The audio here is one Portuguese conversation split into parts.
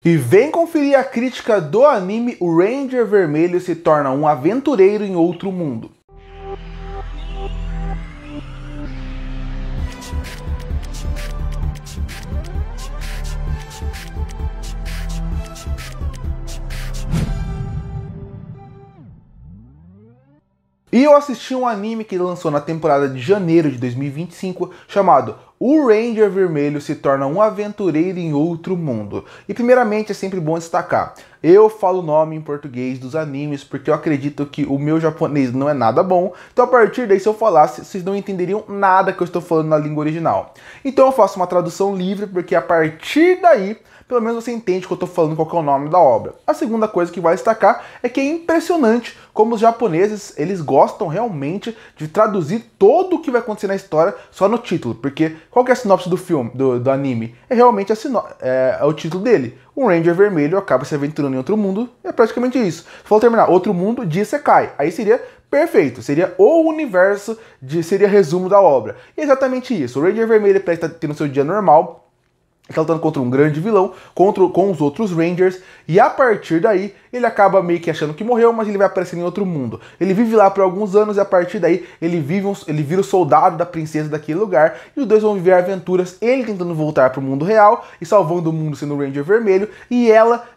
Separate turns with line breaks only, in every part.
E vem conferir a crítica do anime O Ranger Vermelho se torna um aventureiro em outro mundo. E eu assisti um anime que lançou na temporada de janeiro de 2025, chamado O Ranger Vermelho se torna um aventureiro em outro mundo. E primeiramente é sempre bom destacar, eu falo o nome em português dos animes porque eu acredito que o meu japonês não é nada bom, então a partir daí se eu falasse, vocês não entenderiam nada que eu estou falando na língua original. Então eu faço uma tradução livre porque a partir daí, pelo menos você entende que eu estou falando qual que é o nome da obra. A segunda coisa que vai destacar é que é impressionante como os japoneses, eles gostam realmente de traduzir todo o que vai acontecer na história só no título, porque qual que é a sinopse do filme, do anime? É realmente é o título dele. Um Ranger Vermelho acaba se aventurando em outro mundo, é praticamente isso. Se for terminar, outro mundo de Isekai, aí seria perfeito, seria o universo, seria resumo da obra. E é exatamente isso, o Ranger Vermelho parece estar tendo seu dia normal, está lutando contra um grande vilão, com os outros Rangers, e a partir daí ele acaba meio que achando que morreu, mas ele vai aparecer em outro mundo. Ele vive lá por alguns anos e a partir daí ele vira o soldado da princesa daquele lugar, e os dois vão viver aventuras, ele tentando voltar para o mundo real e salvando o mundo sendo o Ranger Vermelho, e ela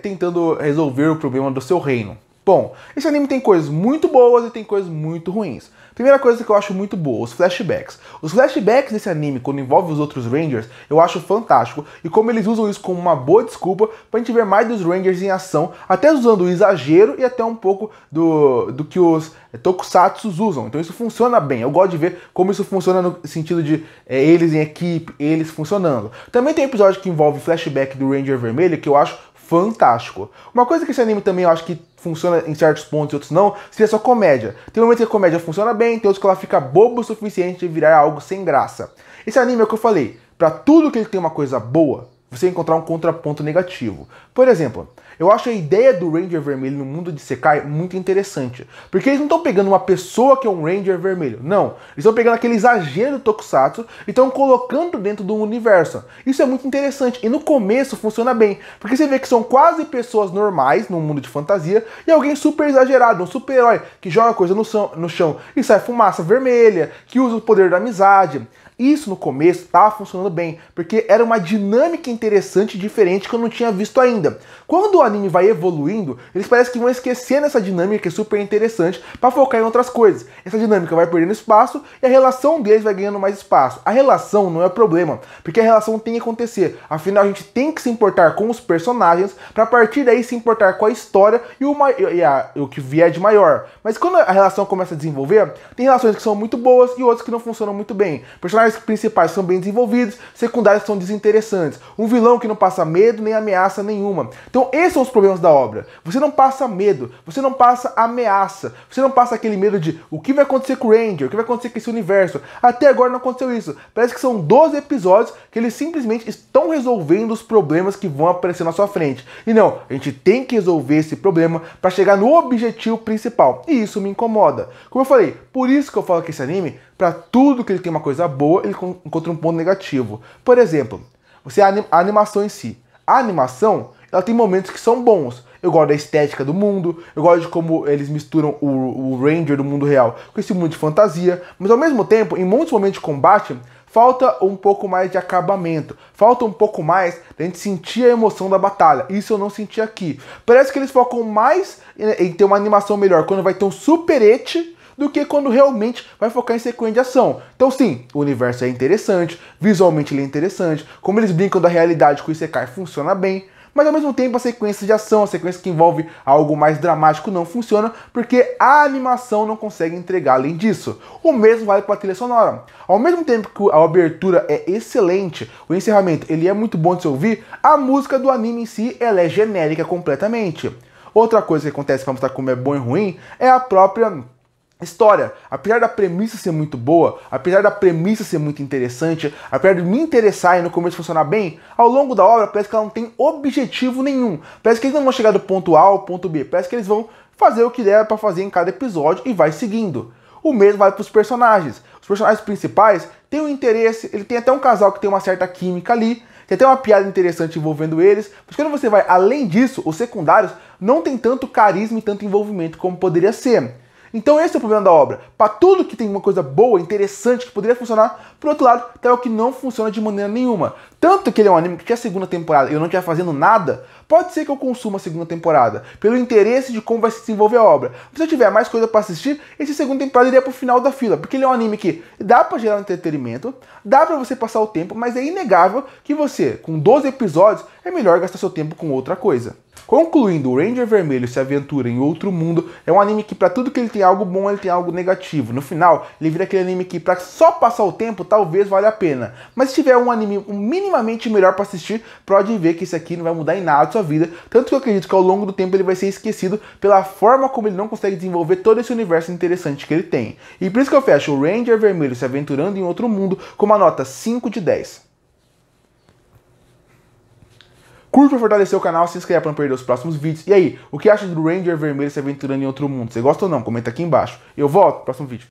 tentando resolver o problema do seu reino. Bom, esse anime tem coisas muito boas e tem coisas muito ruins. Primeira coisa que eu acho muito boa, os flashbacks. Os flashbacks desse anime, quando envolve os outros Rangers, eu acho fantástico. E como eles usam isso como uma boa desculpa pra gente ver mais dos Rangers em ação, até usando o exagero e até um pouco do que os tokusatsus usam. Então isso funciona bem. Eu gosto de ver como isso funciona no sentido de eles em equipe, eles funcionando. Também tem um episódio que envolve flashback do Ranger Vermelho, que eu acho fantástico. Uma coisa que esse anime também eu acho que funciona em certos pontos e outros não, seria só comédia. Tem momentos que a comédia funciona bem, tem outros que ela fica boba o suficiente de virar algo sem graça. Esse anime é o que eu falei, pra tudo que ele tem uma coisa boa, você encontrar um contraponto negativo. Por exemplo, eu acho a ideia do Ranger Vermelho no mundo de Isekai muito interessante. Porque eles não estão pegando uma pessoa que é um Ranger Vermelho. Não. Eles estão pegando aquele exagero do Tokusatsu e estão colocando dentro do universo. Isso é muito interessante. E no começo funciona bem. Porque você vê que são quase pessoas normais no mundo de fantasia e alguém super exagerado, um super-herói que joga coisa no chão e sai fumaça vermelha, que usa o poder da amizade. Isso no começo estava funcionando bem, porque era uma dinâmica interessante e diferente que eu não tinha visto ainda. Quando o anime vai evoluindo, eles parecem que vão esquecendo essa dinâmica que é super interessante para focar em outras coisas. Essa dinâmica vai perdendo espaço e a relação deles vai ganhando mais espaço. A relação não é o problema, porque a relação tem que acontecer. Afinal, a gente tem que se importar com os personagens para a partir daí se importar com a história e o que vier de maior. Mas quando a relação começa a desenvolver, tem relações que são muito boas e outras que não funcionam muito bem. Personagens principais são bem desenvolvidos, secundários são desinteressantes. Um vilão que não passa medo nem ameaça nenhuma. Então esses são os problemas da obra. Você não passa medo, você não passa ameaça, você não passa aquele medo de o que vai acontecer com o Ranger, o que vai acontecer com esse universo. Até agora não aconteceu isso. Parece que são 12 episódios que eles simplesmente estão resolvendo os problemas que vão aparecer na sua frente. E não, a gente tem que resolver esse problema para chegar no objetivo principal. E isso me incomoda. Como eu falei, por isso que eu falo que esse anime, para tudo que ele tem uma coisa boa, ele encontra um ponto negativo. Por exemplo, a animação em si. A animação, ela tem momentos que são bons. Eu gosto da estética do mundo, eu gosto de como eles misturam o Ranger do mundo real com esse mundo de fantasia, mas ao mesmo tempo, em muitos momentos de combate, falta um pouco mais de acabamento, falta um pouco mais da gente sentir a emoção da batalha. Isso eu não senti aqui. Parece que eles focam mais em ter uma animação melhor quando vai ter um superete do que quando realmente vai focar em sequência de ação. Então sim, o universo é interessante, visualmente ele é interessante, como eles brincam da realidade com o Isekai funciona bem, mas ao mesmo tempo a sequência de ação, a sequência que envolve algo mais dramático não funciona, porque a animação não consegue entregar além disso. O mesmo vale para a trilha sonora. Ao mesmo tempo que a abertura é excelente, o encerramento ele é muito bom de se ouvir, a música do anime em si ela é genérica completamente. Outra coisa que acontece para mostrar como é bom e ruim é a própria história. Apesar da premissa ser muito boa, apesar da premissa ser muito interessante, apesar de me interessar e no começo funcionar bem, ao longo da obra parece que ela não tem objetivo nenhum. Parece que eles não vão chegar do ponto A ao ponto B. Parece que eles vão fazer o que der para fazer em cada episódio e vai seguindo. O mesmo vale para os personagens. Os personagens principais têm um interesse, ele tem até um casal que tem uma certa química ali. tem até uma piada interessante envolvendo eles, mas quando você vai além disso, os secundários não tem tanto carisma e tanto envolvimento como poderia ser. Então esse é o problema da obra. Para tudo que tem uma coisa boa, interessante, que poderia funcionar, por outro lado, tem o que não funciona de maneira nenhuma. Tanto que ele é um anime que tinha segunda temporada e eu não tinha fazendo nada, pode ser que eu consuma a segunda temporada, pelo interesse de como vai se desenvolver a obra. Se eu tiver mais coisa para assistir, esse segunda temporada iria pro final da fila, porque ele é um anime que dá para gerar um entretenimento, dá para você passar o tempo, mas é inegável que você, com 12 episódios, é melhor gastar seu tempo com outra coisa. Concluindo, o Ranger Vermelho se aventura em outro mundo é um anime que para tudo que ele tem algo bom, ele tem algo negativo. No final, ele vira aquele anime que para só passar o tempo, talvez valha a pena. Mas se tiver um anime minimamente melhor para assistir, pode ver que esse aqui não vai mudar em nada a sua vida. Tanto que eu acredito que ao longo do tempo ele vai ser esquecido pela forma como ele não consegue desenvolver todo esse universo interessante que ele tem. E por isso que eu fecho o Ranger Vermelho se aventurando em outro mundo com uma nota 5 de 10. Curte para fortalecer o canal, se inscreve para não perder os próximos vídeos. E aí, o que acha do Ranger Vermelho se aventurando em outro mundo? Você gosta ou não? Comenta aqui embaixo. Eu volto no próximo vídeo.